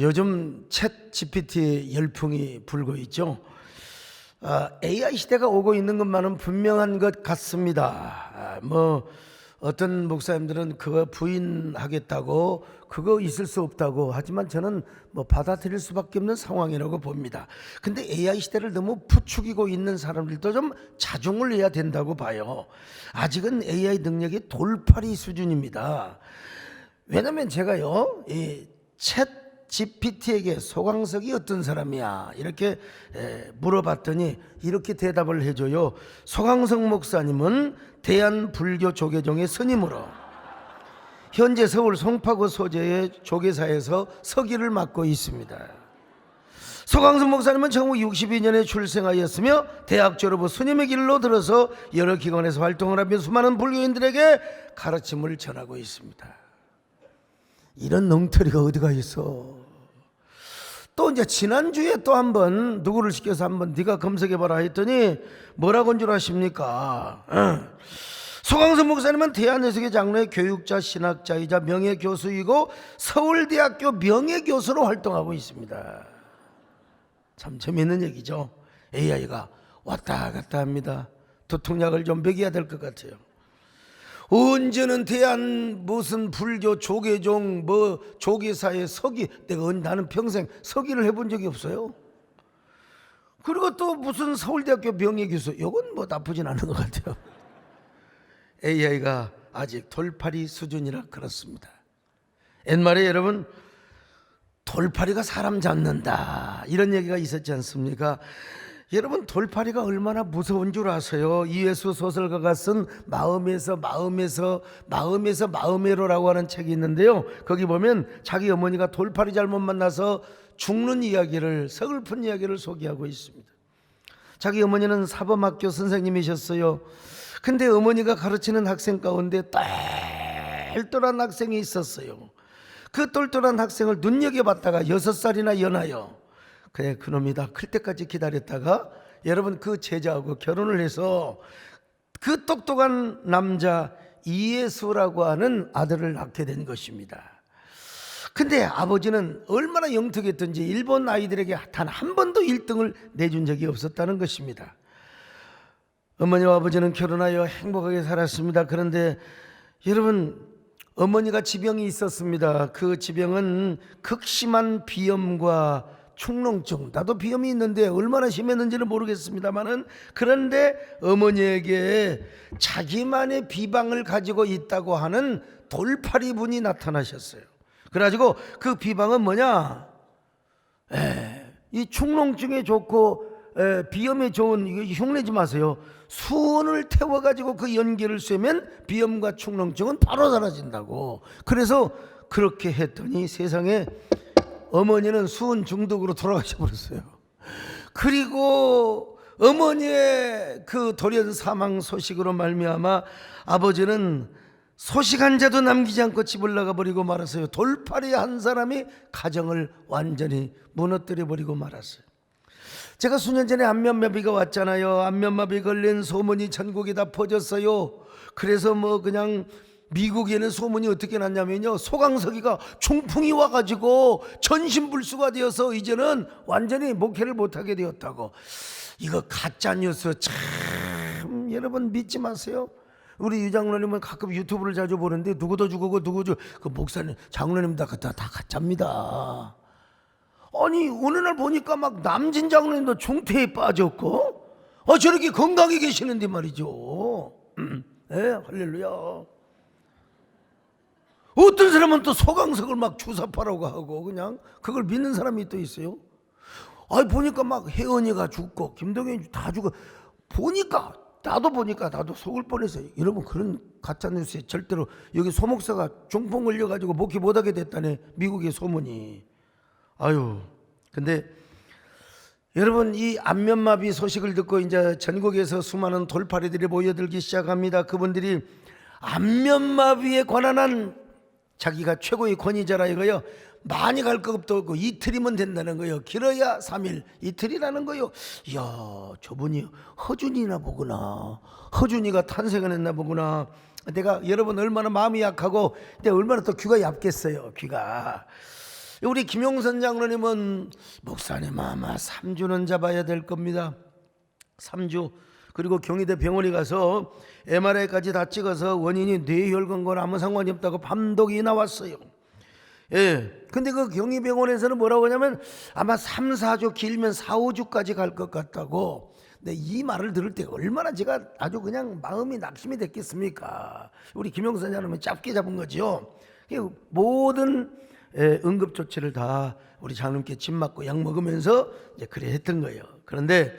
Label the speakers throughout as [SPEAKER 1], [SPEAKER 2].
[SPEAKER 1] 요즘 챗 GPT 열풍이 불고 있죠. AI 시대가 오고 있는 것만은 분명한 것 같습니다. 어떤 목사님들은 그거 부인하겠다고, 그거 있을 수 없다고 하지만 저는 받아들일 수밖에 없는 상황이라고 봅니다. 근데 AI 시대를 너무 부추기고 있는 사람들도 좀 자중을 해야 된다고 봐요. 아직은 AI 능력이 돌팔이 수준입니다. 왜냐면 제가요, 챗 GPT에게 소강석이 어떤 사람이야 이렇게 물어봤더니 이렇게 대답을 해줘요. 소강석 목사님은 대한불교 조계종의 스님으로 현재 서울 송파구 소재의 조계사에서 서기를 맡고 있습니다. 소강석 목사님은 1962년에 출생하였으며 대학 졸업 후 스님의 길로 들어서 여러 기관에서 활동을 하며 수많은 불교인들에게 가르침을 전하고 있습니다. 이런 엉터리가 어디가 있어. 또 이제 지난주에 또 한번 누구를 시켜서 한번 네가 검색해봐라 했더니 뭐라고 한 줄 아십니까? 소강석 목사님은 대한예수교 장로의 교육자, 신학자이자 명예교수이고 서울대학교 명예교수로 활동하고 있습니다. 참 재미있는 얘기죠. AI가 왔다 갔다 합니다. 두통약을 좀 먹여야 될 것 같아요. 언제는 대한 무슨 불교 조계종 조계사의 서기, 나는 평생 서기를 해본 적이 없어요. 그리고 또 무슨 서울대학교 명예교수, 이건 나쁘진 않은 것 같아요. AI가 아직 돌팔이 수준이라 그렇습니다. 옛말에 여러분 돌팔이가 사람 잡는다 이런 얘기가 있었지 않습니까? 여러분 돌팔이가 얼마나 무서운 줄 아세요? 이회수 소설가가 쓴 마음에로라고 하는 책이 있는데요, 거기 보면 자기 어머니가 돌팔이 잘못 만나서 죽는 이야기를, 서글픈 이야기를 소개하고 있습니다. 자기 어머니는 사범학교 선생님이셨어요. 근데 어머니가 가르치는 학생 가운데 똘똘한 학생이 있었어요. 그 똘똘한 학생을 눈여겨봤다가 6살이나 연하여 그래 그놈이 다 클 때까지 기다렸다가 여러분 그 제자하고 결혼을 해서 그 똑똑한 남자 이예수라고 하는 아들을 낳게 된 것입니다. 근데 아버지는 얼마나 영특했던지 일본 아이들에게 단 한 번도 1등을 내준 적이 없었다는 것입니다. 어머니와 아버지는 결혼하여 행복하게 살았습니다. 그런데 여러분 어머니가 지병이 있었습니다. 그 지병은 극심한 비염과 축농증, 나도 비염이 있는데 얼마나 심했는지는 모르겠습니다만은, 그런데 어머니에게 자기만의 비방을 가지고 있다고 하는 돌팔이 분이 나타나셨어요. 그래가지고 그 비방은 뭐냐, 이 축농증에 좋고 비염에 좋은, 이거 흉내지 마세요. 수온을 태워가지고 그 연기를 쐬면 비염과 축농증은 바로 사라진다고. 그래서 그렇게 했더니 세상에 어머니는 수은 중독으로 돌아가셔 버렸어요. 그리고 어머니의 그 돌연 사망 소식으로 말미암아 아버지는 소식 한 자도 남기지 않고 집을 나가 버리고 말았어요. 돌팔이 한 사람이 가정을 완전히 무너뜨려 버리고 말았어요. 제가 수년 전에 안면마비가 왔잖아요. 안면마비 걸린 소문이 전국에 다 퍼졌어요. 그래서 그냥 미국에는 소문이 어떻게 났냐면요, 소강석이가 중풍이 와가지고 전신불수가 되어서 이제는 완전히 목회를 못하게 되었다고. 이거 가짜뉴스 참 여러분 믿지 마세요. 우리 유 장로님은 가끔 유튜브를 자주 보는데 누구도 죽고 그 목사님 장로님 다 가짜입니다. 아니 어느 날 보니까 막 남진 장로님도 중태에 빠졌고 저렇게 건강히 계시는데 말이죠. 할렐루야. 어떤 사람은 또 소강석을 막 주사파라고 하고 그냥 그걸 믿는 사람이 또 있어요. 보니까 막 혜은이가 죽고 김동현이 다 죽어. 나도 속을 뻔했어요. 여러분 그런 가짜뉴스에 절대로, 여기 소목사가 중풍 걸려가지고 목회 못하게 됐다네, 미국의 소문이. 근데 여러분 이 안면마비 소식을 듣고 이제 전국에서 수많은 돌팔이들이 모여들기 시작합니다. 그분들이 안면마비에 관한 자기가 최고의 권위자라 이거요. 많이 갈 것도 없고 이틀이면 된다는 거예요. 길어야 3일, 이틀이라는 거예요. 이야, 저분이 허준이나 보구나. 허준이가 탄생을 했나 보구나. 내가 여러분 얼마나 마음이 약하고 근데 얼마나 또 귀가 얇겠어요. 귀가. 우리 김용선 장로님은 목사님 아마 3주는 잡아야 될 겁니다. 3주. 그리고 경희대 병원에 가서 MRI까지 다 찍어서 원인이 뇌혈관과 아무 상관이 없다고 판독이 나왔어요. 예. 근데 그 경희병원에서는 뭐라고 하냐면 아마 3, 4주 길면 4, 5주까지 갈 것 같다고. 근데 이 말을 들을 때 얼마나 제가 아주 그냥 마음이 낙심이 됐겠습니까? 우리 김용선 장로님은 짧게 잡은 거죠. 모든 응급조치를 다 우리 장로님께 집 맞고 약 먹으면서 이제 그래 했던 거예요. 그런데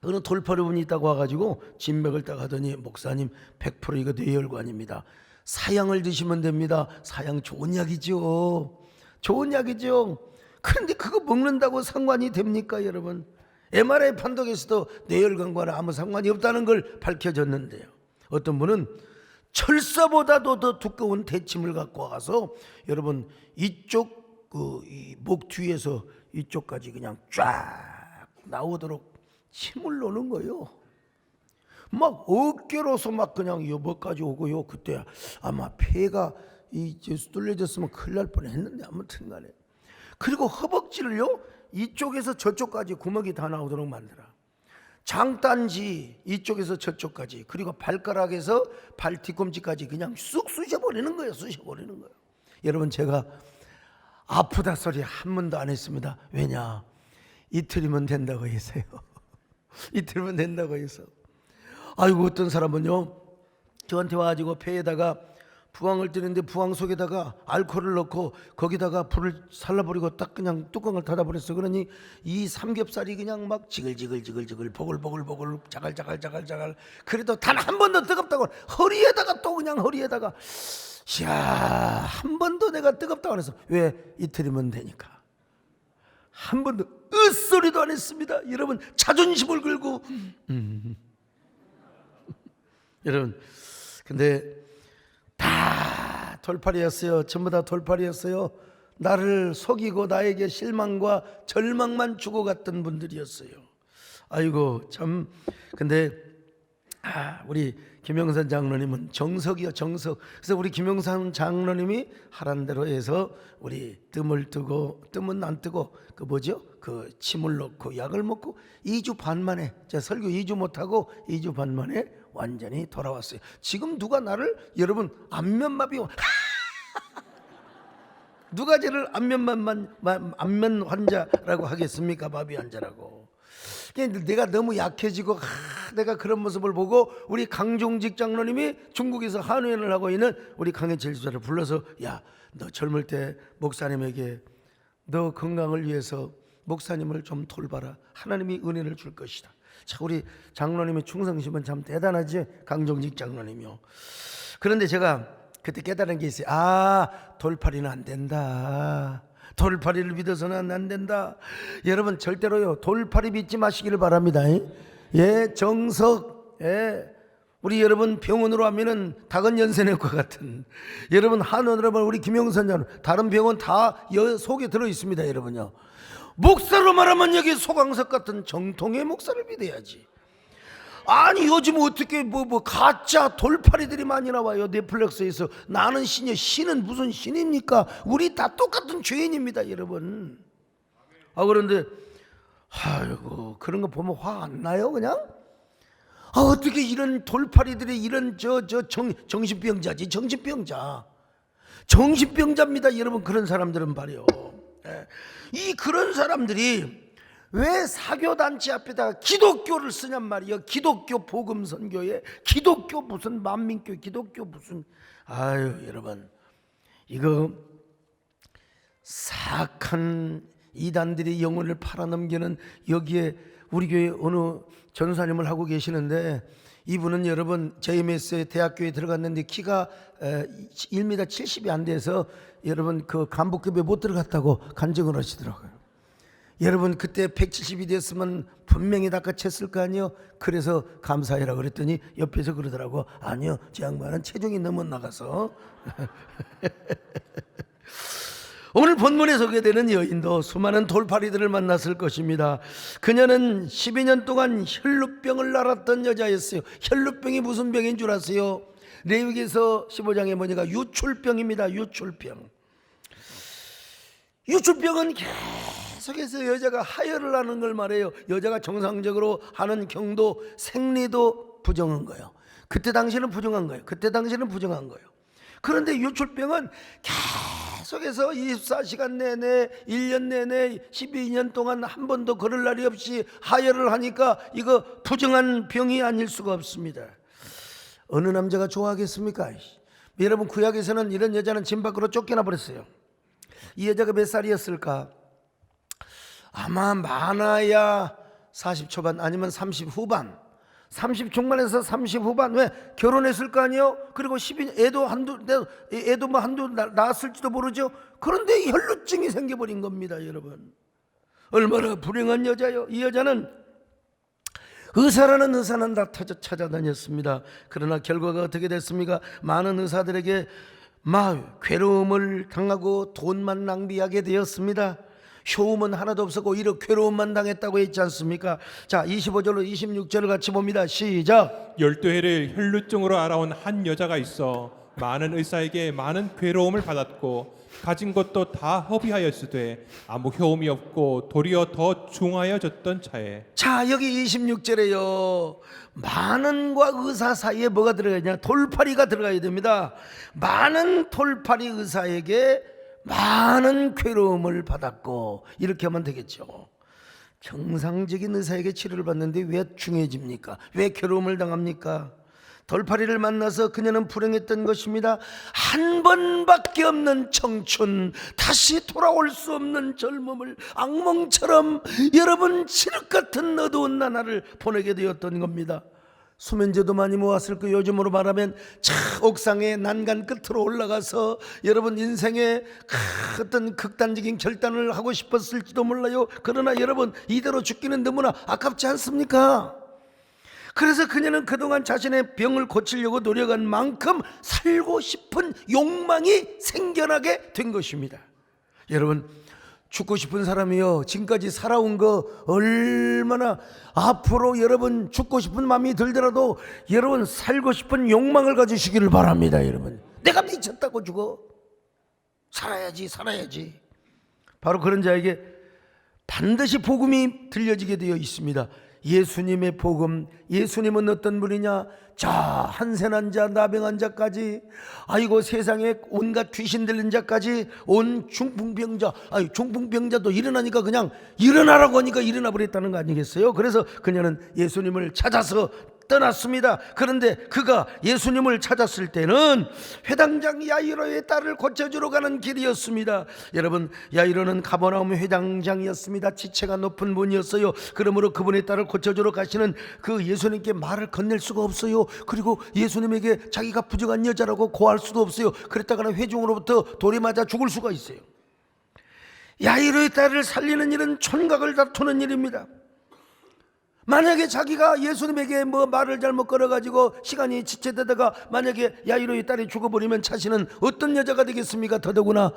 [SPEAKER 1] 어느 돌파리분이 있다고 와가지고 진맥을 딱 하더니 목사님 100% 이거 뇌혈관입니다. 사양을 드시면 됩니다. 사양 좋은 약이죠. 좋은 약이죠. 그런데 그거 먹는다고 상관이 됩니까 여러분? MRI 판독에서도 뇌혈관과는 아무 상관이 없다는 걸 밝혀졌는데요. 어떤 분은 철사보다도 더 두꺼운 대침을 갖고 와서 여러분 이쪽 이 목 뒤에서 이쪽까지 그냥 쫙 나오도록 침을 놓는 거예요. 막 어깨로서 막 그냥 여기까지 오고요. 그때 아마 폐가 뚫려졌으면 큰일 날 뻔했는데 아무튼 간에. 그리고 허벅지를요 이쪽에서 저쪽까지 구멍이 다 나오도록 만들어. 장단지 이쪽에서 저쪽까지, 그리고 발가락에서 발 뒤꿈치까지 그냥 쑥 쑤셔버리는 거예요. 쑤셔버리는 거예요. 여러분 제가 아프다 소리 한 번도 안 했습니다. 왜냐? 이틀이면 된다고 해서요. 이틀이면 된다고 해서. 아이고 어떤 사람은요 저한테 와가지고 폐에다가 부항을 뜨는데 부항 속에다가 알코올을 넣고 거기다가 불을 살라버리고 딱 그냥 뚜껑을 닫아버렸어. 그러니 이 삼겹살이 그냥 막 지글지글 보글보글 자갈자갈 그래도 단 한 번도 뜨겁다고 허리에다가 또 그냥 허리에다가 이야 한 번도 내가 뜨겁다고 안 했어. 왜? 이틀이면 되니까. 한 번도 으소리도 안 했습니다. 여러분 자존심을 걸고 여러분 근데 다 돌팔이였어요. 전부 다 돌팔이였어요. 나를 속이고 나에게 실망과 절망만 주고 갔던 분들이었어요. 아이고 참. 근데 우리 김영선 장로님은 정석이요 정석. 그래서 우리 김영선 장로님이 하란 대로 해서 우리 뜸을 뜨고 뜸은 안 뜨고 그 뭐죠? 그 침을 넣고 약을 먹고 2주 반 만에 제가 설교 2주 못하고 2주 반 만에 완전히 돌아왔어요. 지금 누가 나를 여러분 안면마비 누가 저를 안면 환자라고 하겠습니까? 마비 환자라고. 내가 너무 약해지고 내가 그런 모습을 보고 우리 강종직 장로님이 중국에서 한의원을 하고 있는 우리 강현철 집사를 불러서 야, 너 젊을 때 목사님에게 너 건강을 위해서 목사님을 좀 돌봐라. 하나님이 은혜를 줄 것이다. 자, 우리 장로님의 충성심은 참 대단하지. 강종직 장로님이요. 그런데 제가 그때 깨달은 게 있어요. 돌팔이는 안 된다. 돌팔이를 믿어서는 안 된다. 여러분 절대로요 돌팔이 믿지 마시기를 바랍니다. 예, 정석. 예, 우리 여러분 병원으로 하면은 다근연세내과 같은, 여러분 한원으로 하면 우리 김영선 장 다른 병원 다 속에 들어 있습니다. 여러분요. 목사로 말하면 여기 소강석 같은 정통의 목사를 믿어야지. 아니 요즘 어떻게 뭐 가짜 돌팔이들이 많이 나와요. 넷플릭스에서. 나는 신이요. 신은 무슨 신입니까? 우리 다 똑같은 죄인입니다 여러분. 그런데 아이고 그런 거 보면 화 안 나요 그냥? 어떻게 이런 돌팔이들이 이런 정신병자지. 정신병자입니다 여러분. 그런 사람들은 말이요. 이 그런 사람들이 왜 사교단체 앞에다가 기독교를 쓰냔 말이에요. 기독교 복음선교에 기독교 무슨 만민교 기독교 무슨. 아유 여러분 이거 사악한 이단들이 영혼을 팔아넘기는. 여기에 우리 교회 어느 전사님을 하고 계시는데 이분은 여러분 JMS 대학교에 들어갔는데 키가 1m 70이 안 돼서 여러분 그 간부급에 못 들어갔다고 간증을 하시더라고요. 여러분 그때 170이 됐으면 분명히 낚아챘을 거 아니에요. 그래서 감사해라 그랬더니 옆에서 그러더라고. 아니요 저 양반은 체중이 너무 나가서. 오늘 본문에 소개되는 여인도 수많은 돌팔이들을 만났을 것입니다. 그녀는 12년 동안 혈루병을 앓았던 여자였어요. 혈루병이 무슨 병인 줄 아세요? 레위기서 15장에 보니까 유출병입니다. 유출병은 계속해서 여자가 하혈을 하는 걸 말해요. 여자가 정상적으로 하는 경도, 생리도 부정한 거예요. 그때 당시는 부정한 거예요. 그런데 유출병은 계속해서 24시간 내내 1년 내내 12년 동안 한 번도 그럴 날이 없이 하혈을 하니까 이거 부정한 병이 아닐 수가 없습니다. 어느 남자가 좋아하겠습니까? 여러분, 구약에서는 이런 여자는 집 밖으로 쫓겨나 버렸어요. 이 여자가 몇 살이었을까? 아마 많아야 40 초반 아니면 30 후반, 30 중반에서 30 후반. 왜? 결혼했을 거 아니에요? 그리고 12년 애도 한두 낳았을지도 모르죠. 그런데 혈루증이 생겨버린 겁니다. 여러분, 얼마나 불행한 여자요. 이 여자는 의사라는 의사는 다 찾아다녔습니다. 그러나 결과가 어떻게 됐습니까? 많은 의사들에게 괴로움을 당하고 돈만 낭비하게 되었습니다. 효험은 하나도 없었고 오히려 괴로움만 당했다고 했지 않습니까? 자, 25절로 26절을 같이 봅니다. 시작.
[SPEAKER 2] 12해를 혈루증으로 알아온 한 여자가 있어 많은 의사에게 많은 괴로움을 받았고 가진 것도 다 허비하였으되 아무 효험이 없고 도리어 더 중하여졌던 차에.
[SPEAKER 1] 자, 여기 26절에요, 많은과 의사 사이에 뭐가 들어가냐? 돌팔이가 들어가야 됩니다. 많은 돌팔이 의사에게 많은 괴로움을 받았고, 이렇게 하면 되겠죠. 정상적인 의사에게 치료를 받는데 왜 중해집니까? 왜 괴로움을 당합니까? 돌팔이를 만나서 그녀는 불행했던 것입니다. 한 번밖에 없는 청춘, 다시 돌아올 수 없는 젊음을 악몽처럼 여러분 칠흑 같은 어두운 나날을 보내게 되었던 겁니다. 수면제도 많이 모았을 거예요. 요즘으로 말하면 옥상의 난간 끝으로 올라가서 여러분 인생의 어떤 극단적인 결단을 하고 싶었을지도 몰라요. 그러나 여러분, 이대로 죽기는 너무나 아깝지 않습니까? 그래서 그녀는 그동안 자신의 병을 고치려고 노력한 만큼 살고 싶은 욕망이 생겨나게 된 것입니다. 여러분, 죽고 싶은 사람이요, 지금까지 살아온 거 얼마나, 앞으로 여러분 죽고 싶은 마음이 들더라도 여러분 살고 싶은 욕망을 가지시기를 바랍니다. 여러분, 내가 미쳤다고 죽어? 살아야지. 바로 그런 자에게 반드시 복음이 들려지게 되어 있습니다. 예수님의 복음. 예수님은 어떤 분이냐? 자, 한센한 자, 나병한 자까지, 아이고 세상에 온갖 귀신 들린 자까지, 온 중풍병자, 중풍병자도 일어나니까 그냥 일어나라고 하니까 일어나 버렸다는 거 아니겠어요? 그래서 그녀는 예수님을 찾아서 떠났습니다. 그런데 그가 예수님을 찾았을 때는 회당장 야이로의 딸을 고쳐주러 가는 길이었습니다. 여러분, 야이로는 가버나움 회당장이었습니다. 지체가 높은 분이었어요. 그러므로 그분의 딸을 고쳐주러 가시는 그 예수님께 말을 건넬 수가 없어요. 그리고 예수님에게 자기가 부정한 여자라고 고할 수도 없어요. 그랬다가는 회중으로부터 돌이 맞아 죽을 수가 있어요. 야이로의 딸을 살리는 일은 촌각을 다투는 일입니다. 만약에 자기가 예수님에게 말을 잘못 걸어가지고 시간이 지체되다가 만약에 야이로의 딸이 죽어버리면 자신은 어떤 여자가 되겠습니까? 더더구나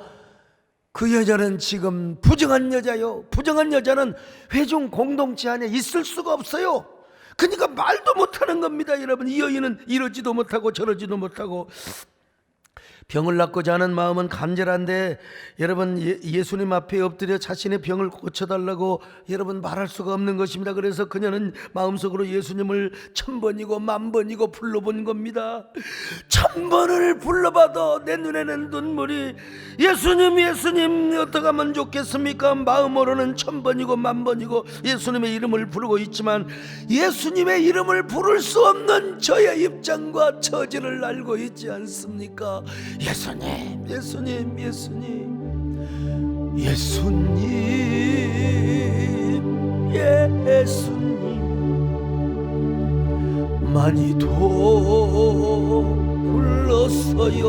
[SPEAKER 1] 그 여자는 지금 부정한 여자요. 부정한 여자는 회중 공동체 안에 있을 수가 없어요. 그러니까 말도 못하는 겁니다. 여러분, 이 여인은 이러지도 못하고 저러지도 못하고. 병을 낫고자 하는 마음은 간절한데 여러분, 예수님 앞에 엎드려 자신의 병을 고쳐달라고 여러분 말할 수가 없는 것입니다. 그래서 그녀는 마음속으로 예수님을 1000번이고 10,000번이고 불러본 겁니다. 1000번을 불러봐도 내 눈에는 눈물이, 예수님 어떻게 하면 좋겠습니까? 마음으로는 1000번이고 10,000번이고 예수님의 이름을 부르고 있지만 예수님의 이름을 부를 수 없는 저의 입장과 처지를 알고 있지 않습니까? 예수님 많이도 불렀어요.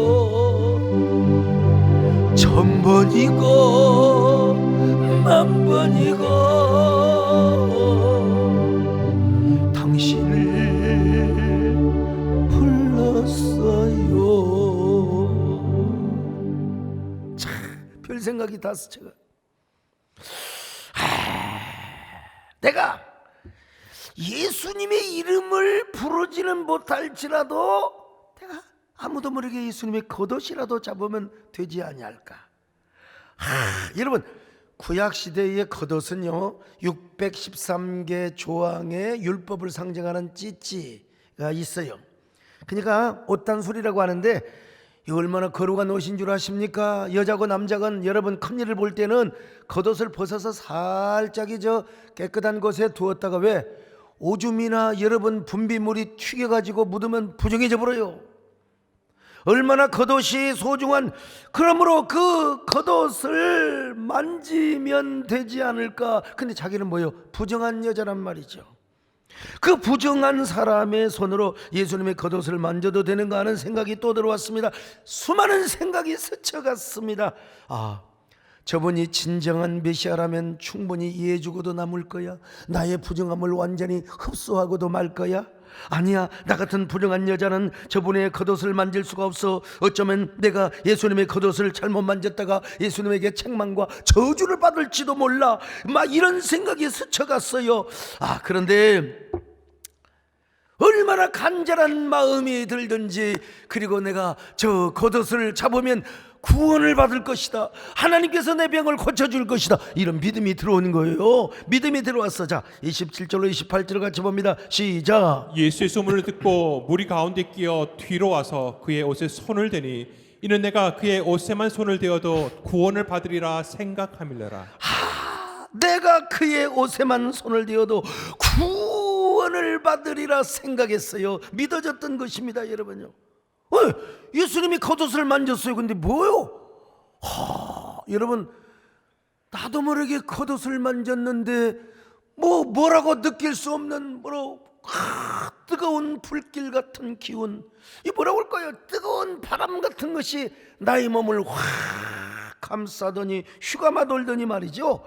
[SPEAKER 1] 1000번이고 10,000번이고 당신을 불렀어요. 별 생각이 다 스쳐가. 내가 예수님의 이름을 부르지는 못할지라도 내가 아무도 모르게 예수님의 겉옷이라도 잡으면 되지 아니할까. 여러분, 구약시대의 겉옷은요 613개 조항의 율법을 상징하는 찌찌가 있어요. 그러니까 옷단술이라고 하는데 이거 얼마나 거룩한 옷인 줄 아십니까? 여자고 남자건 여러분 큰일을 볼 때는 겉옷을 벗어서 살짝이 저 깨끗한 곳에 두었다가 왜 오줌이나 여러분 분비물이 튀겨가지고 묻으면 부정해져 버려요. 얼마나 겉옷이 소중한, 그러므로 그 겉옷을 만지면 되지 않을까. 근데 자기는 뭐예요? 부정한 여자란 말이죠. 그 부정한 사람의 손으로 예수님의 겉옷을 만져도 되는가 하는 생각이 또 들어왔습니다. 수많은 생각이 스쳐갔습니다. 저분이 진정한 메시아라면 충분히 이해해주고도 남을 거야. 나의 부정함을 완전히 흡수하고도 말 거야. 아니야, 나 같은 불행한 여자는 저분의 겉옷을 만질 수가 없어. 어쩌면 내가 예수님의 겉옷을 잘못 만졌다가 예수님에게 책망과 저주를 받을지도 몰라. 막 이런 생각이 스쳐갔어요. 그런데 얼마나 간절한 마음이 들든지, 그리고 내가 저 겉옷을 잡으면 구원을 받을 것이다, 하나님께서 내 병을 고쳐줄 것이다, 이런 믿음이 들어오는 거예요. 믿음이 들어왔어. 자, 27절로 28절 같이 봅니다. 시작.
[SPEAKER 2] 예수의 소문을 듣고 무리 가운데 끼어 뒤로 와서 그의 옷에 손을 대니 이는 내가 그의 옷에만 손을 대어도 구원을 받으리라 생각함이라.
[SPEAKER 1] 내가 그의 옷에만 손을 대어도 구원을 받으리라 생각했어요. 믿어졌던 것입니다, 여러분요. 예수님이 겉옷을 만졌어요. 근데 뭐요? 여러분, 나도 모르게 겉옷을 만졌는데 뭐라고 느낄 수 없는 뜨거운 불길 같은 기운, 이 뭐라고 할까요? 뜨거운 바람 같은 것이 나의 몸을 확 감싸더니 휴가마 돌더니 말이죠.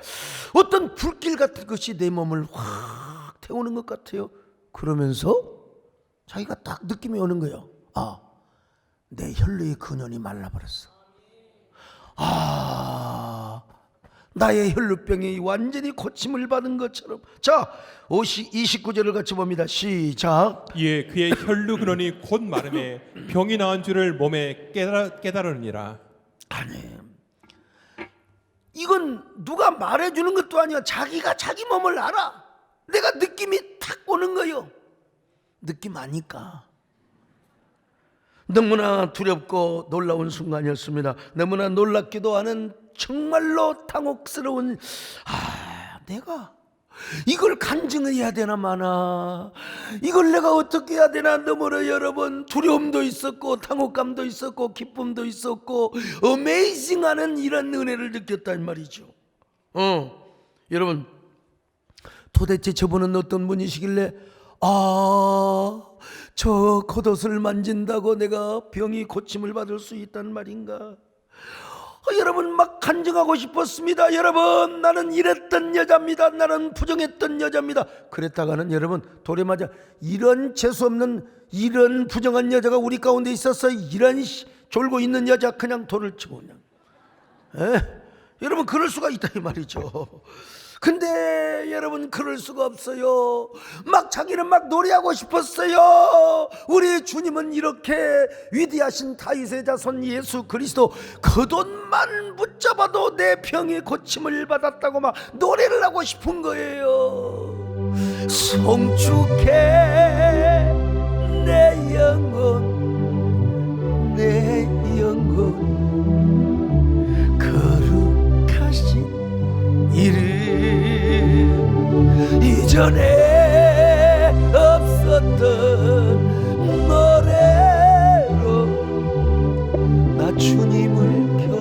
[SPEAKER 1] 어떤 불길 같은 것이 내 몸을 확 태우는 것 같아요. 그러면서 자기가 딱 느낌이 오는 거예요. 내 혈류의 근원이 말라버렸어. 나의 혈류병이 완전히 고침을 받은 것처럼. 자, 29절을 같이 봅니다. 시작.
[SPEAKER 2] 예, 그의 혈류 근원이 곧 마름에 병이 나은 줄을 몸에 깨달으니라.
[SPEAKER 1] 아니, 이건 누가 말해주는 것도 아니야. 자기가 자기 몸을 알아. 내가 느낌이 탁 오는 거예요. 느낌 아니까. 너무나 두렵고 놀라운 순간이었습니다. 너무나 놀랍기도 하는 정말로 당혹스러운, 내가 이걸 간증해야 되나 마나, 이걸 내가 어떻게 해야 되나. 너무나 여러분 두려움도 있었고 당혹감도 있었고 기쁨도 있었고 어메이징하는 이런 은혜를 느꼈단 말이죠. 여러분, 도대체 저분은 어떤 분이시길래 저 겉옷을 만진다고 내가 병이 고침을 받을 수 있단 말인가. 여러분, 막 간증하고 싶었습니다. 여러분, 나는 이랬던 여자입니다. 나는 부정했던 여자입니다. 그랬다가는 여러분 돌에 맞아 이런 재수없는 이런 부정한 여자가 우리 가운데 있어서 이런 졸고 있는 여자 그냥 돌을 치고 그냥 여러분 그럴 수가 있다 이 말이죠. 근데 여러분 그럴 수가 없어요. 막 자기는 막 노래하고 싶었어요. 우리 주님은 이렇게 위대하신 다윗의 자손 예수 그리스도 겉옷만 붙잡아도 내 병의 고침을 받았다고 막 노래를 하고 싶은 거예요. 송축해 내 영혼, 내 영혼, 거룩하신 이름, 이전에 없었던 노래로 나 주님을 켜.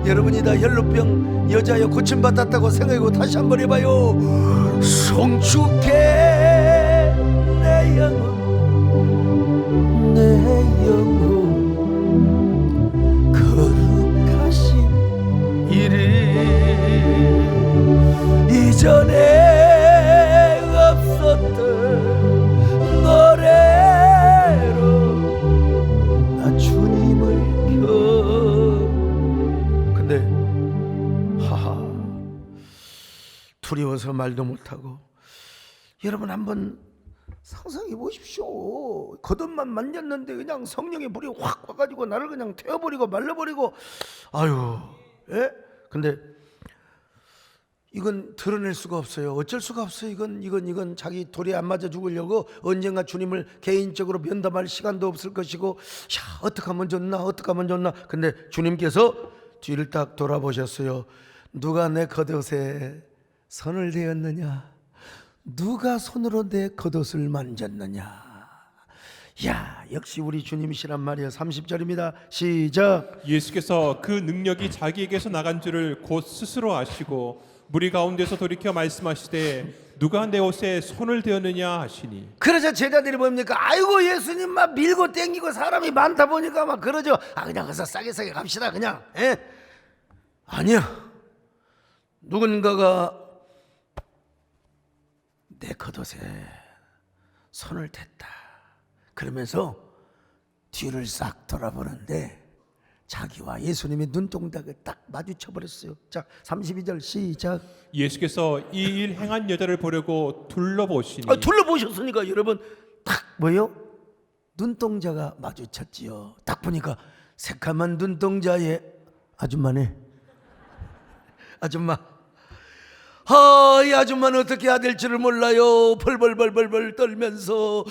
[SPEAKER 1] 여러분이 다 혈루병 여자여 고침받았다고 생각하고 다시 한번 해봐요. 송축해 내 영혼, 내 영혼, 거룩하신 이름, 이전에 없었던 노래로 나 주님을 켜. 근데 두려워서 말도 못하고. 여러분 한번 상상해 보십시오. 겉옷만 만졌는데 그냥 성령의 불이 확 와가지고 나를 그냥 태워버리고 말려버리고, 아유, 예? 근데 이건 드러낼 수가 없어요. 어쩔 수가 없어요. 이건 자기 돌에 안 맞아 죽으려고 언젠가 주님을 개인적으로 면담할 시간도 없을 것이고, 야, 어떻게 하면 좋나. 근데 주님께서 뒤를 딱 돌아보셨어요. 누가 내 겉옷에 손을 대었느냐? 누가 손으로 내 겉옷을 만졌느냐? 야, 역시 우리 주님이시란 말이에요. 30절입니다. 시작.
[SPEAKER 2] 예수께서 그 능력이 자기에게서 나간 줄을 곧 스스로 아시고 무리 가운데서 돌이켜 말씀하시되 누가 내 옷에 손을 대었느냐 하시니.
[SPEAKER 1] 그러자 제자들이 뭡니까? 아이고, 예수님 막 밀고 땡기고 사람이 많다 보니까 막 그러죠. 그냥 가서 싸게 갑시다 그냥. 예? 아니야. 누군가가 내 겉옷에 손을 댔다. 그러면서 뒤를 싹 돌아보는데 자기와 예수님의 눈동자가 딱 마주쳐 버렸어요. 자, 32절 시작.
[SPEAKER 2] 예수께서 이 일 행한 여자를 보려고 둘러보시니.
[SPEAKER 1] 둘러보셨으니까 여러분 딱 뭐요? 눈동자가 마주쳤지요. 딱 보니까 새카만 눈동자에 아줌마네. 아줌마. 이 아줌마는 어떻게 해야 될지를 몰라요. 벌벌벌벌 떨면서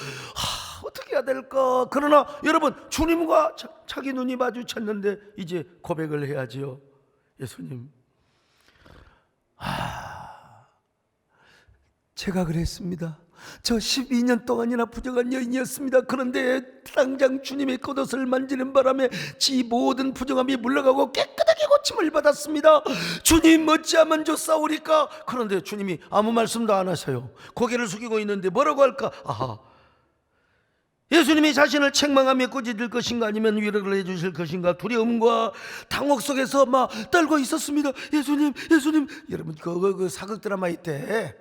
[SPEAKER 1] 어떻게 해야 될까. 그러나 여러분, 주님과 자기 눈이 마주쳤는데 이제 고백을 해야지요. 예수님, 제가 그랬습니다. 저 12년 동안이나 부정한 여인이었습니다. 그런데 당장 주님의 겉옷을 만지는 바람에 지 모든 부정함이 물러가고 깨끗하게 고침을 받았습니다. 주님 어찌하면 좋사오리까. 그런데 주님이 아무 말씀도 안 하셔요. 고개를 숙이고 있는데 뭐라고 할까. 예수님이 자신을 책망하며 꾸짖을 것인가 아니면 위로를 해주실 것인가 두려움과 당혹 속에서 막 떨고 있었습니다. 예수님. 여러분 그 사극 드라마 있대.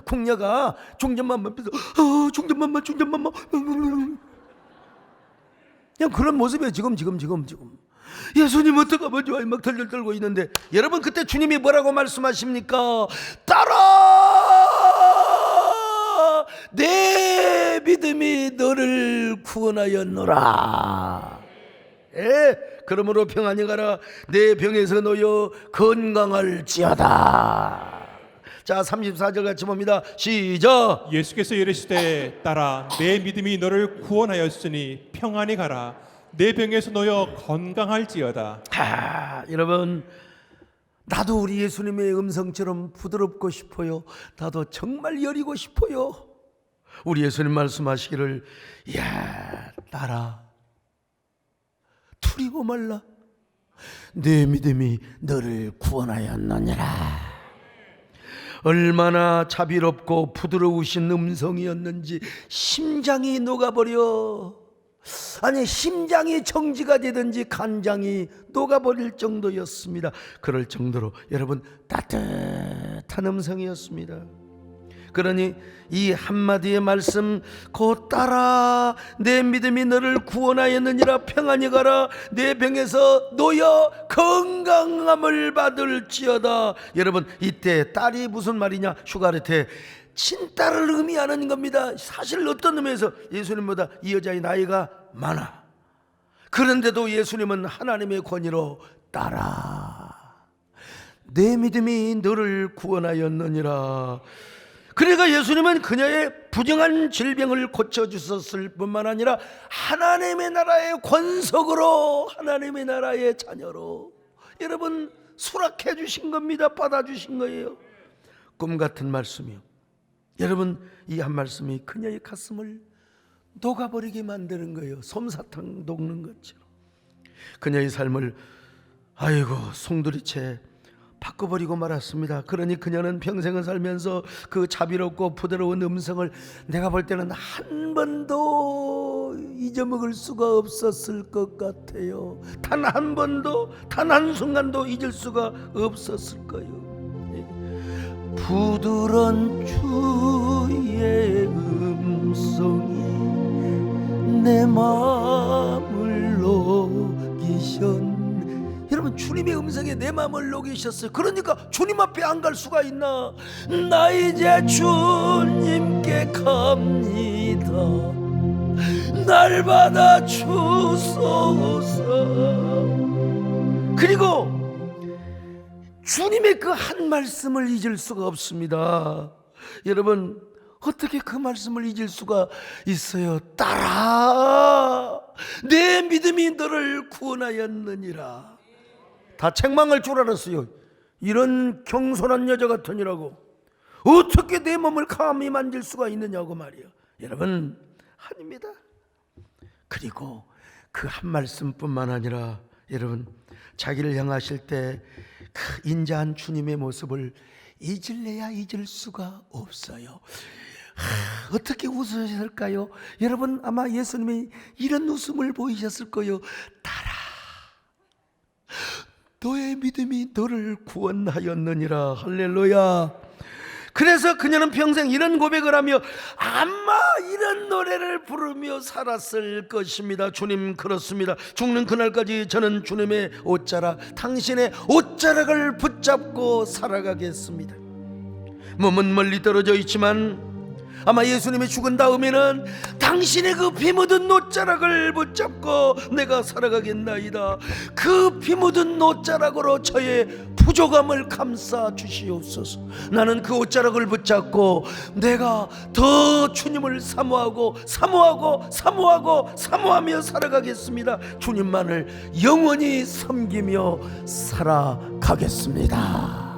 [SPEAKER 1] 궁녀가 중전만만 중전만만 그냥 그런 모습이에요. 지금 예수님 어떡하면 좋아요. 막 덜덜 떨고 있는데 여러분 그때 주님이 뭐라고 말씀하십니까? 내 믿음이 너를 구원하였노라. 그러므로 평안히 가라. 내 병에서 놓여 건강할지어다. 자, 34절 같이 봅니다. 시작.
[SPEAKER 2] 예수께서 이르시되 딸아 내 믿음이 너를 구원하였으니 평안히 가라. 내 병에서 놓여 건강할지어다.
[SPEAKER 1] 여러분, 나도 우리 예수님의 음성처럼 부드럽고 싶어요. 나도 정말 여리고 싶어요. 우리 예수님 말씀하시기를, 야, 딸아, 두리고 말라. 내 믿음이 너를 구원하였느니라. 얼마나 자비롭고 부드러우신 음성이었는지 심장이 녹아버려. 아니, 심장이 정지가 되든지 간장이 녹아버릴 정도였습니다. 그럴 정도로 여러분 따뜻한 음성이었습니다. 그러니 이 한마디의 말씀, 곧 따라 내 믿음이 너를 구원하였느니라. 평안히 가라. 내 병에서 놓여 건강함을 받을지어다. 여러분, 이때 딸이 무슨 말이냐? 슈가르테, 친딸을 의미하는 겁니다. 사실 어떤 의미에서 예수님보다 이 여자의 나이가 많아. 그런데도 예수님은 하나님의 권위로 따라 내 믿음이 너를 구원하였느니라. 그러니까 예수님은 그녀의 부정한 질병을 고쳐주셨을 뿐만 아니라 하나님의 나라의 권속으로, 하나님의 나라의 자녀로 여러분 수락해 주신 겁니다. 받아주신 거예요. 꿈 같은 말씀이요. 여러분, 이 한 말씀이 그녀의 가슴을 녹아버리게 만드는 거예요. 솜사탕 녹는 것처럼. 그녀의 삶을 송두리째 바꿔버리고 말았습니다. 그러니 그녀는 평생을 살면서 그 자비롭고 부드러운 음성을 내가 볼 때는 한 번도 잊어먹을 수가 없었을 것 같아요. 단 한 번도, 단 한순간도 잊을 수가 없었을 거예요. 부드러운 주의 음성이 내 마음을 녹이셨. 여러분, 주님의 음성에 내 마음을 녹이셨어요. 그러니까 주님 앞에 안 갈 수가 있나? 나 이제 주님께 갑니다. 날 받아 주소서. 그리고 주님의 그 한 말씀을 잊을 수가 없습니다. 여러분, 어떻게 그 말씀을 잊을 수가 있어요? 딸아, 내 믿음이 너를 구원하였느니라. 다 책망할 줄 알았어요. 이런 경솔한 여자 같으니라고. 어떻게 내 몸을 감히 만질 수가 있느냐고 말이요. 여러분, 아닙니다. 그리고 그 한 말씀뿐만 아니라 여러분, 자기를 향하실 때 그 인자한 주님의 모습을 잊을래야 잊을 수가 없어요. 어떻게 웃으셨을까요? 여러분, 아마 예수님이 이런 웃음을 보이셨을 거예요. 딸아, 너의 믿음이 너를 구원하였느니라. 할렐루야. 그래서 그녀는 평생 이런 고백을 하며 아마 이런 노래를 부르며 살았을 것입니다. 주님, 그렇습니다. 죽는 그날까지 저는 주님의 옷자락, 당신의 옷자락을 붙잡고 살아가겠습니다. 몸은 멀리 떨어져 있지만 아마 예수님이 죽은 다음에는 당신의 그 피 묻은 옷자락을 붙잡고 내가 살아가겠나이다. 그 피 묻은 옷자락으로 저의 부족함을 감싸 주시옵소서. 나는 그 옷자락을 붙잡고 내가 더 주님을 사모하고 사모하며 살아가겠습니다. 주님만을 영원히 섬기며 살아가겠습니다.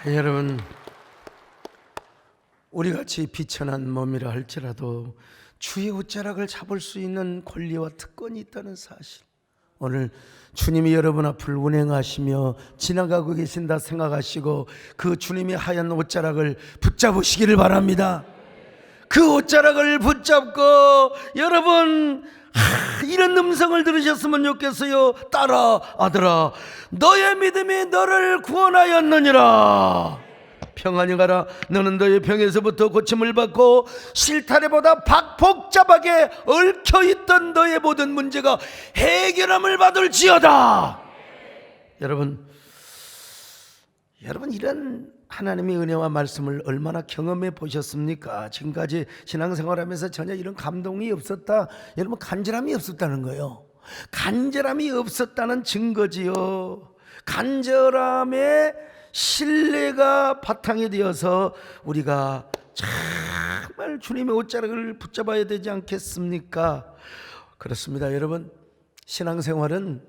[SPEAKER 1] 여러분, 우리같이 비천한 몸이라 할지라도 주의 옷자락을 잡을 수 있는 권리와 특권이 있다는 사실, 오늘 주님이 여러분 앞을 운행하시며 지나가고 계신다 생각하시고 그 주님의 하얀 옷자락을 붙잡으시기를 바랍니다. 그 옷자락을 붙잡고 여러분 이런 음성을 들으셨으면 좋겠어요. 딸아, 아들아, 너의 믿음이 너를 구원하였느니라. 평안히 가라. 너는 너의 병에서부터 고침을 받고 실타래보다 복잡하게 얽혀있던 너의 모든 문제가 해결함을 받을지어다. 여러분 이런 하나님의 은혜와 말씀을 얼마나 경험해 보셨습니까? 지금까지 신앙생활하면서 전혀 이런 감동이 없었다, 여러분 간절함이 없었다는 거예요. 간절함이 없었다는 증거지요. 간절함의 신뢰가 바탕이 되어서 우리가 정말 주님의 옷자락을 붙잡아야 되지 않겠습니까? 그렇습니다. 여러분, 신앙생활은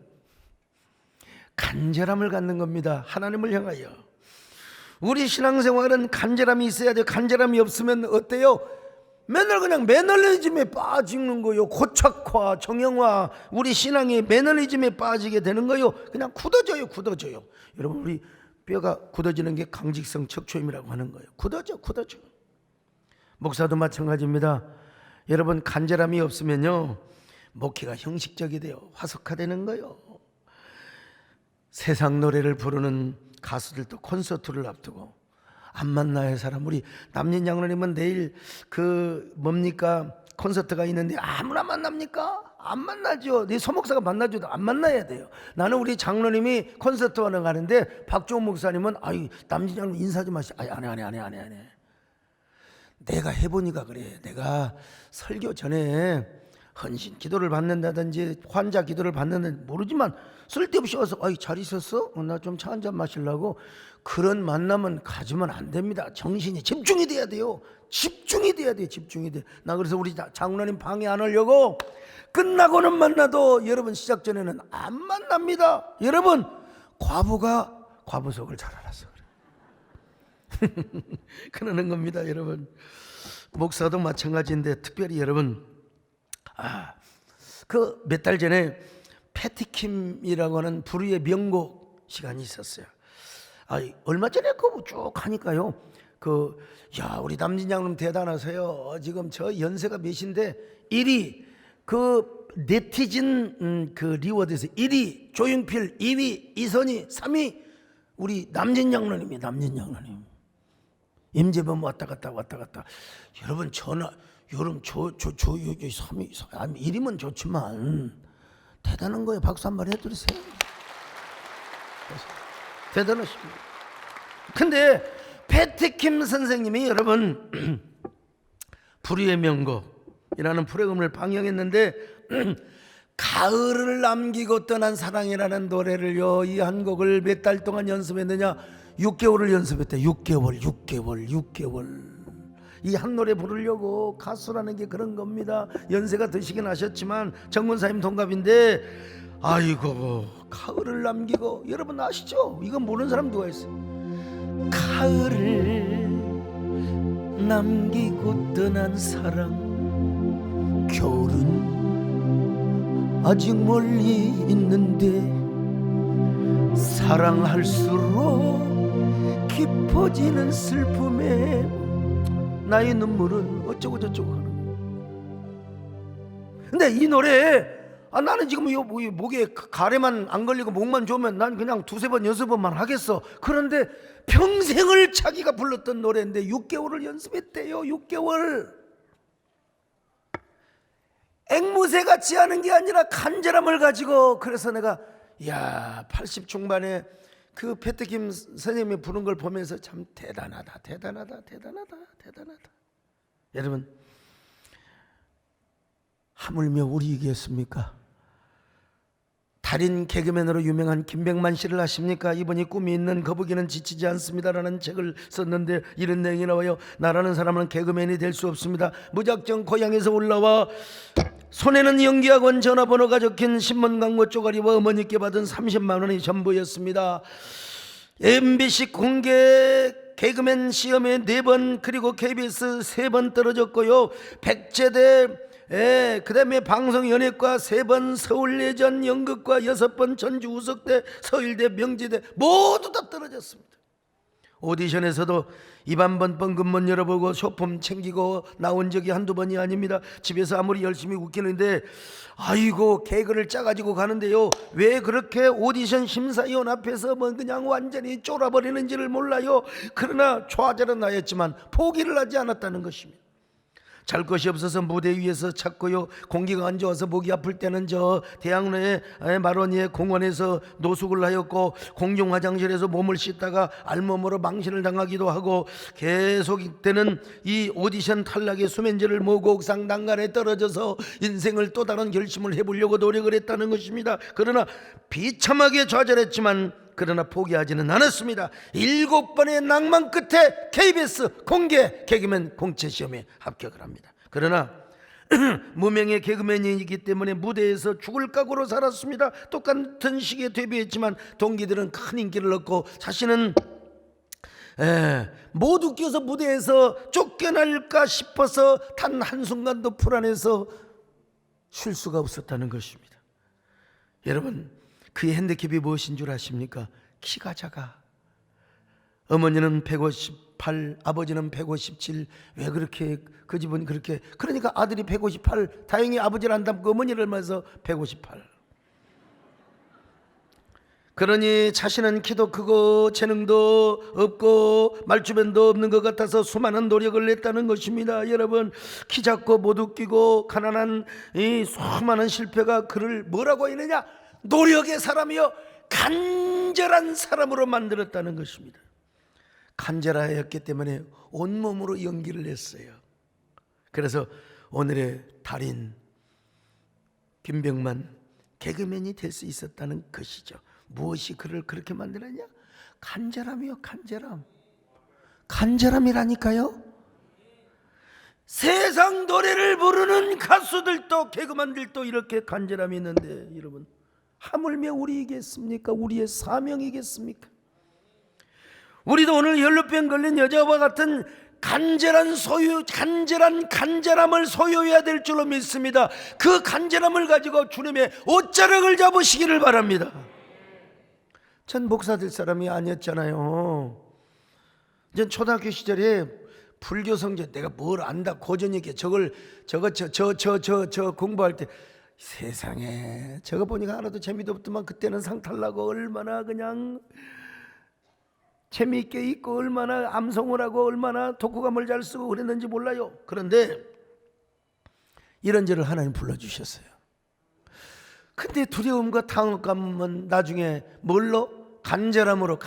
[SPEAKER 1] 간절함을 갖는 겁니다. 하나님을 향하여. 우리 신앙생활은 간절함이 있어야 돼요. 간절함이 없으면 어때요? 맨날 그냥 매너리즘에 빠지는 거요. 고착화, 정형화, 우리 신앙이 매너리즘에 빠지게 되는 거요. 그냥 굳어져요. 여러분, 우리 뼈가 굳어지는 게 강직성 척추임이라고 하는 거예요. 굳어져. 목사도 마찬가지입니다. 여러분, 간절함이 없으면요, 목회가 형식적이 돼요. 화석화되는 거예요. 세상 노래를 부르는 가수들도 콘서트를 앞두고 안 만나야 사람. 우리 남진 장로님은 내일 콘서트가 있는데 아무나 만납니까? 안 만나죠. 네 소목사가 만나줘도 안 만나야 돼요. 나는 우리 장로님이 콘서트 하러 가는데 박종훈 목사님은 남진 장로님 인사 좀 하시. 안 해. 내가 해보니까 그래. 내가 설교 전에 헌신 기도를 받는다든지 환자 기도를 받는다든지 모르지만 쓸데없이 와서 잘 있었어? 나 좀 차 한잔 마시려고 그런 만남은 가지면 안 됩니다. 정신이 집중이 돼야 돼요. 집중이 돼야 돼. 나 그래서 우리 장로님 방해 안 하려고 끝나고는 만나도 여러분 시작 전에는 안 만납니다. 여러분, 과부가 과부속을 잘 알아서 그래. 그러는 겁니다. 여러분, 목사도 마찬가지인데 특별히 여러분, 몇 달 전에 패티킴이라고 하는 불후의 명곡 시간이 있었어요. 얼마 전에 그거 쭉 하니까요. 우리 남진 장로님 대단하세요. 지금 저 연세가 몇인데 1위 네티즌 리워드에서 1위 조용필, 2위 이선희, 3위 우리 남진 장로님. 임재범 왔다 갔다. 여러분 전화 여러분 여기 3위 1위면 좋지만 대단한 거예요. 박수 한번 해드리세요. 대단하십니다. 근데 패티킴 선생님이 여러분 불의의 명곡이라는 프로그램을 방영했는데 가을을 남기고 떠난 사랑이라는 노래를요, 이 한 곡을 몇 달 동안 연습했느냐? 6개월을 연습했대. 6개월. 이 한 노래 부르려고. 가수라는 게 그런 겁니다. 연세가 드시긴 하셨지만 정문사님 동갑인데, 가을을 남기고, 여러분 아시죠? 이건 모르는 사람 누가 있어요? 가을을 남기고 떠난 사랑, 겨울은 아직 멀리 있는데 사랑할수록 깊어지는 슬픔에 나의 눈물은 어쩌고 저쩌고 하는 거예요. 근데 이 노래 나는 지금 목에 가래만 안 걸리고 목만 좋으면 난 그냥 2-3번 연습만 하겠어. 그런데 평생을 자기가 불렀던 노래인데 6개월을 연습했대요. 6개월. 앵무새 같이 하는 게 아니라 간절함을 가지고. 그래서 내가 80 중반에 패트킴 선생님이 부른 걸 보면서 참 대단하다. 여러분, 하물며 우리이겠습니까? 달인 개그맨으로 유명한 김백만 씨를 아십니까? 이분이 꿈이 있는 거북이는 지치지 않습니다라는 책을 썼는데 이런 내용이 나와요. 나라는 사람은 개그맨이 될 수 없습니다. 무작정 고향에서 올라와 손에는 연기학원 전화번호가 적힌 신문 광고 쪼가리와 어머니께 받은 30만 원이 전부였습니다. MBC 공개 개그맨 시험에 4번, 그리고 KBS 3번 떨어졌고요. 백제대, 그 다음에 방송연예과 3번, 서울예전 연극과 6번, 전주우석대, 서울대, 명지대 모두 다 떨어졌습니다. 오디션에서도 입 한 번 뻥긋 못 열어보고 쇼폼 챙기고 나온 적이 한두 번이 아닙니다. 집에서 아무리 열심히 웃기는데 아이고 개그를 짜가지고 가는데요, 왜 그렇게 오디션 심사위원 앞에서 뭐 그냥 완전히 쫄아버리는지를 몰라요. 그러나 좌절은 하였지만 포기를 하지 않았다는 것입니다. 잘 것이 없어서 무대 위에서 찾고요, 공기가 안 좋아서 목이 아플 때는 저 대학로의 마로니에 공원에서 노숙을 하였고, 공중 화장실에서 몸을 씻다가 알몸으로 망신을 당하기도 하고, 계속되는 이 오디션 탈락의 수면제를 모고 옥상 난간에 떨어져서 인생을 또 다른 결심을 해보려고 노력을 했다는 것입니다. 그러나 비참하게 좌절했지만 그러나 포기하지는 않았습니다. 7번의 낭만 끝에 KBS 공개 개그맨 공채 시험에 합격을 합니다. 그러나 무명의 개그맨이기 때문에 무대에서 죽을 각오로 살았습니다. 똑같은 시기에 데뷔했지만 동기들은 큰 인기를 얻고 자신은 못 웃겨서 무대에서 쫓겨날까 싶어서 단 한순간도 불안해서 쉴 수가 없었다는 것입니다. 여러분, 그의 핸디캡이 무엇인 줄 아십니까? 키가 작아. 어머니는 158, 아버지는 157. 왜 그렇게 그 집은 그렇게, 그러니까 아들이 158. 다행히 아버지를 안 닮고 어머니를 닮아서 158. 그러니 자신은 키도 크고 재능도 없고 말주변도 없는 것 같아서 수많은 노력을 했다는 것입니다. 여러분, 키 작고 못 웃기고 가난한 이 수많은 실패가 그를 뭐라고 했느냐? 노력의 사람이요 간절한 사람으로 만들었다는 것입니다. 간절하였기 때문에 온몸으로 연기를 했어요. 그래서 오늘의 달인 김병만 개그맨이 될 수 있었다는 것이죠. 무엇이 그를 그렇게 만들었냐? 간절함이요, 간절함. 간절함이라니까요. 세상 노래를 부르는 가수들도 개그맨들도 이렇게 간절함이 있는데, 여러분, 하물며 우리이겠습니까? 우리의 사명이겠습니까? 우리도 오늘 연루병 걸린 여자와 같은 간절함을 소유해야 될 줄로 믿습니다. 그 간절함을 가지고 주님의 옷자락을 잡으시기를 바랍니다. 전 목사 될 사람이 아니었잖아요. 전 초등학교 시절에 불교 성경 내가 뭘 안다 고전이게 저 공부할 때 세상에 저거 보니까 하나도 재미도 없더만 그때는 상탈나고 얼마나 그냥 재미있게 있고 얼마나 암송을 하고 얼마나 독후감을 잘 쓰고 그랬는지 몰라요. 그런데 이런저런 하나님 불러주셨어요. 근데 두려움과 당혹감은 나중에 뭘로? 간절함으로.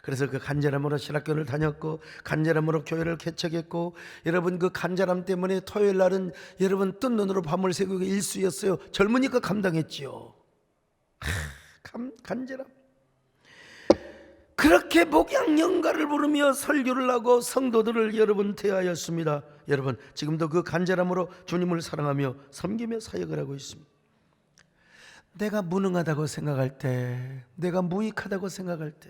[SPEAKER 1] 그래서 그 간절함으로 신학교를 다녔고 간절함으로 교회를 개척했고, 여러분 그 간절함 때문에 토요일 날은 여러분 뜬 눈으로 밤을 새고 일수였어요. 젊으니까 감당했지요. 간절함. 그렇게 목양연가를 부르며 설교를 하고 성도들을 여러분 대하였습니다. 여러분 지금도 그 간절함으로 주님을 사랑하며 섬기며 사역을 하고 있습니다. 내가 무능하다고 생각할 때, 내가 무익하다고 생각할 때,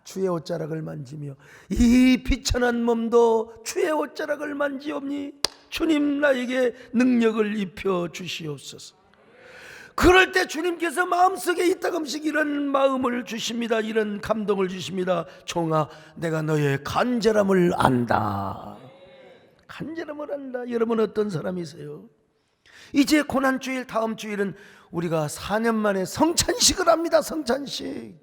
[SPEAKER 1] 주의 옷자락을 만지며 이 비천한 몸도 주의 옷자락을 만지옵니 주님 나에게 능력을 입혀 주시옵소서. 그럴 때 주님께서 마음속에 이따금씩 이런 마음을 주십니다. 이런 감동을 주십니다. 종아, 내가 너의 간절함을 안다. 간절함을 안다. 여러분 어떤 사람이세요? 이제 고난주일, 다음 주일은 우리가 4년 만에 성찬식을 합니다. 성찬식.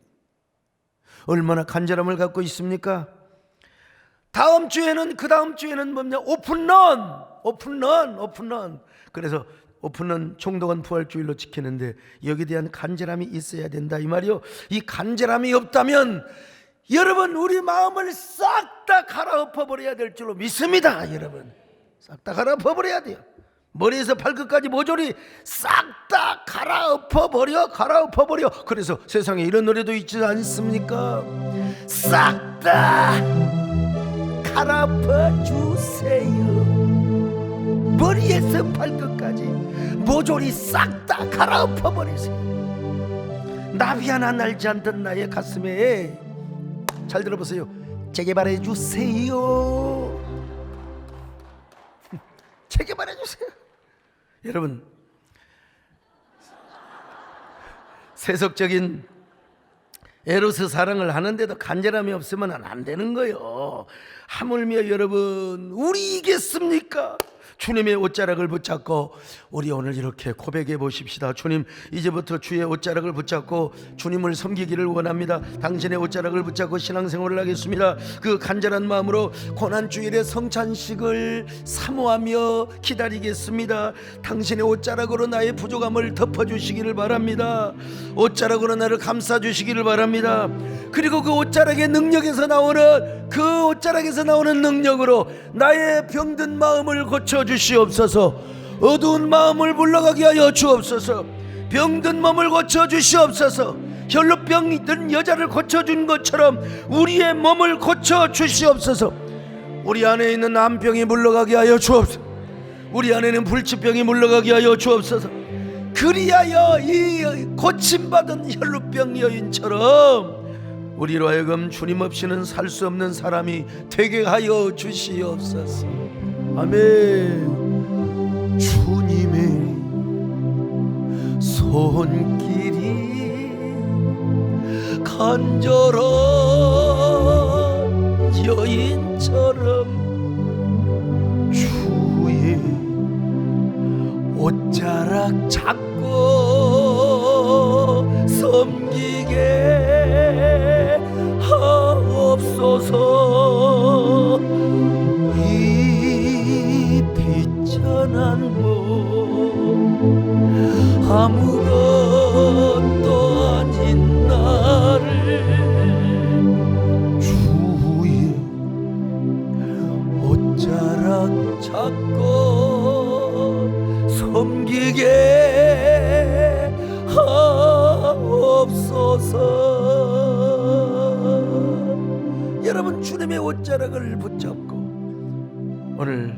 [SPEAKER 1] 얼마나 간절함을 갖고 있습니까? 다음 주에는, 그 다음 주에는 뭐냐? 오픈런. 그래서 오픈런 총동원 부활주일로 지키는데 여기에 대한 간절함이 있어야 된다 이 말이요. 이 간절함이 없다면 여러분 우리 마음을 싹 다 갈아엎어 버려야 될 줄로 믿습니다. 여러분 싹 다 갈아엎어 버려야 돼요. 머리에서 발끝까지 모조리 싹 다 갈아엎어 버려. 그래서 세상에 이런 노래도 있지 않습니까? 싹 다 갈아엎어 주세요. 머리에서 발끝까지 모조리 싹 다 갈아엎어 버리세요. 나비 하나 날지 않던 나의 가슴에, 잘 들어보세요, 재개발해 주세요. 재개발해 주세요. 여러분 세속적인 에로스 사랑을 하는데도 간절함이 없으면 안 되는 거요. 하물며 여러분, 우리이겠습니까? 주님의 옷자락을 붙잡고 우리 오늘 이렇게 고백해 보십시다. 주님, 이제부터 주의 옷자락을 붙잡고 주님을 섬기기를 원합니다. 당신의 옷자락을 붙잡고 신앙생활을 하겠습니다. 그 간절한 마음으로 고난주일의 성찬식을 사모하며 기다리겠습니다. 당신의 옷자락으로 나의 부족함을 덮어주시기를 바랍니다. 옷자락으로 나를 감싸주시기를 바랍니다. 그리고 그 옷자락의 능력에서 나오는 능력으로 나의 병든 마음을 고쳐주시옵소서. 어두운 마음을 물러가게 하여 주옵소서. 병든 몸을 고쳐주시옵소서. 혈루병이 든 여자를 고쳐준 것처럼 우리의 몸을 고쳐주시옵소서. 우리 안에 있는 암병이 물러가게 하여 주옵소서. 우리 안에 있는 불치병이 물러가게 하여 주옵소서. 그리하여 이 고침받은 혈루병 여인처럼 우리로 하여금 주님 없이는 살 수 없는 사람이 되게 하여 주시옵소서. 아멘. 주님의 손길이 간절한 여인처럼 주의 옷자락 잡고 섬기게 하옵소서. 이 비천한 몸 아무것도 아닌 나를 주의 옷자락 잡고 섬기게 하옵소서. 여러분, 주님의 옷자락을 붙잡고 오늘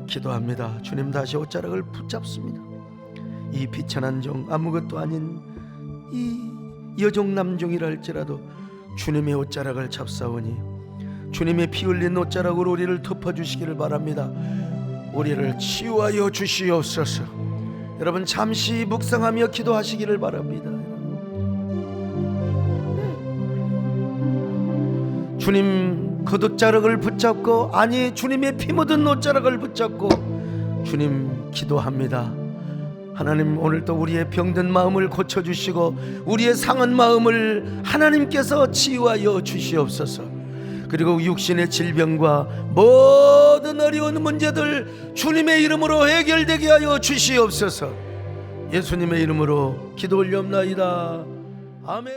[SPEAKER 1] 기도합니다. 주님, 다시 옷자락을 붙잡습니다. 이 비천한 종, 아무것도 아닌 이 여종 남종이라 할지라도 주님의 옷자락을 잡사오니 주님의 피 흘린 옷자락으로 우리를 덮어주시기를 바랍니다. 우리를 치유하여 주시옵소서. 여러분, 잠시 묵상하며 기도하시기를 바랍니다. 주님 그 옷자락을 붙잡고, 아니 주님의 피 묻은 옷자락을 붙잡고 주님 기도합니다. 하나님, 오늘도 우리의 병든 마음을 고쳐주시고 우리의 상한 마음을 하나님께서 치유하여 주시옵소서. 그리고 육신의 질병과 모든 어려운 문제들 주님의 이름으로 해결되게 하여 주시옵소서. 예수님의 이름으로 기도 올리옵나이다. 아멘.